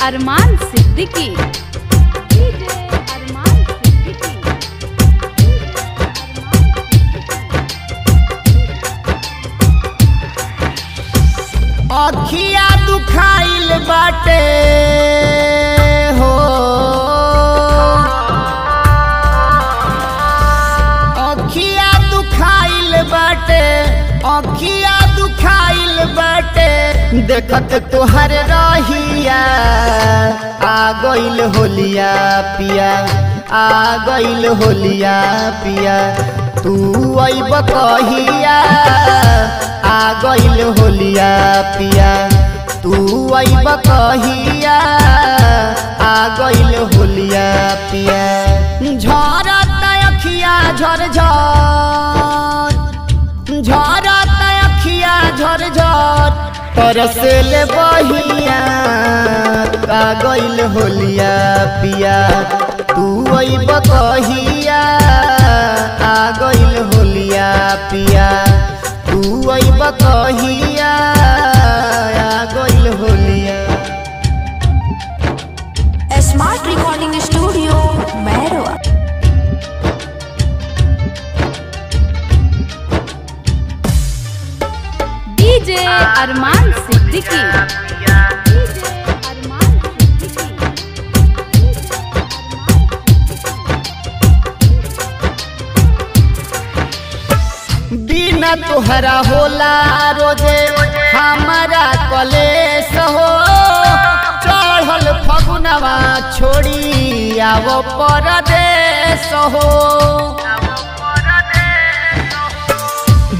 अरमान सिद्दीकी। अखिया दुखाइल बाटे हो, अखिया दुखाइल बाटे, अखिया दुखाइल बाटे, देखत तोहर रहिया। आ गइल होलिया पिया, आ गइल होलिया पिया, तू अइब कहिया। आ गइल होलिया पिया, तू अइब कहिया। आ गइल होलिया पिया, झरत अखिया झर झर, झरत अखिया झर झर, तरसेल बहिया। आ गइल होलिया पिया, तू अइब कहिया। आ गइल होलिया पिया, तू अइब कहिया। आ गइल होलिया। Smart recording studio Mairwa. DJ Arman Siddiqui. बिना तोहरा होला रोजे हमारा कलेश हो। चढ़ल फगुनवा छोड़ी आवो परदेश हो।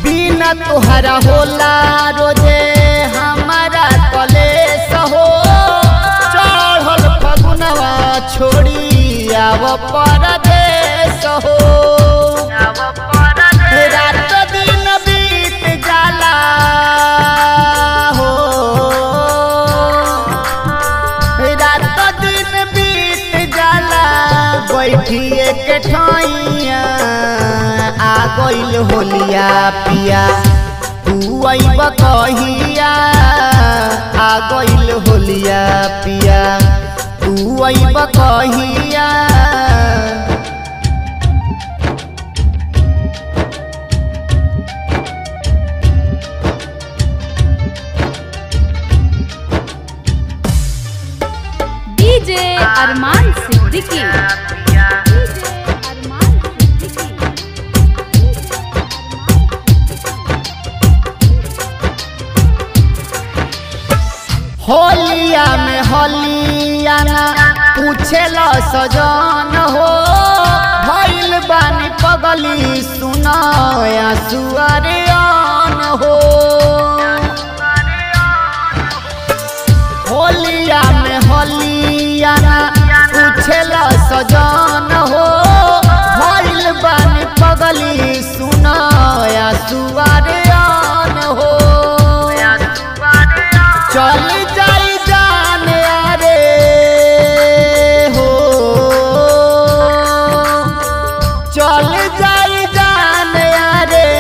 बिना तोहरा होला रोजे हमारा कलेश हो। चढ़ल फगुनवा छोड़ी आवो परदेश हो। रात दिन बीत जाला हो, रात दिन बीत जाला, बैठिए के ठाइया। आ गइल होलिया पिया, तू अइब कहिया। आ गइल होलिया पिया, तू अइब कहिया। डीजे अरमान सिद्दीकी। होलिया में होलिया ना पूछेला सजन हो। भइल बानी पगली सुनाया सुअरियान हो। होलिया में होलिया ना पूछेला सजन हो। भइल बानी पगली सुनाया सुअरियान हो। चल जाई जान रे हो, चल जाई जान रे,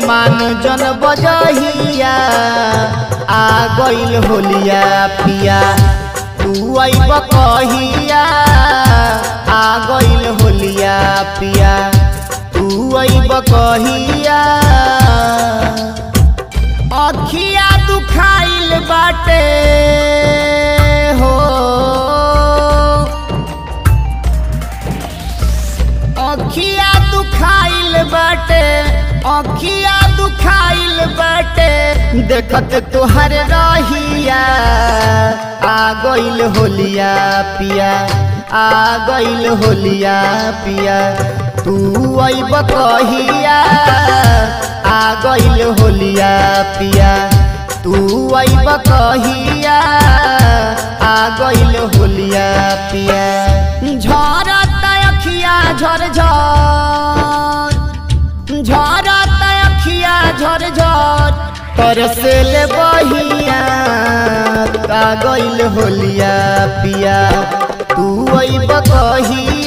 मान जन बजहिया। आ गइल होलिया पिया, तू अइब कहिया। आ गइल होलिया पिया, तू अइब कहिया। अखिया दुखाइल बाटे हो, अखिया दुखाइल बाटे, अखिया दुखाइल बाटे, देखत तोहर रहिया। आ गइल होलिया पिया, आ गइल होलिया पिया, तू अइब कहिया। आ गइल होलिया पिया, तू अइब कहिया। आ गइल होलिया पिया, झरत अखिया झर झर, झरत अखिया झर झर, तरसेल बहिया। आ गइल होलिया पिया, तू अइब कहिया।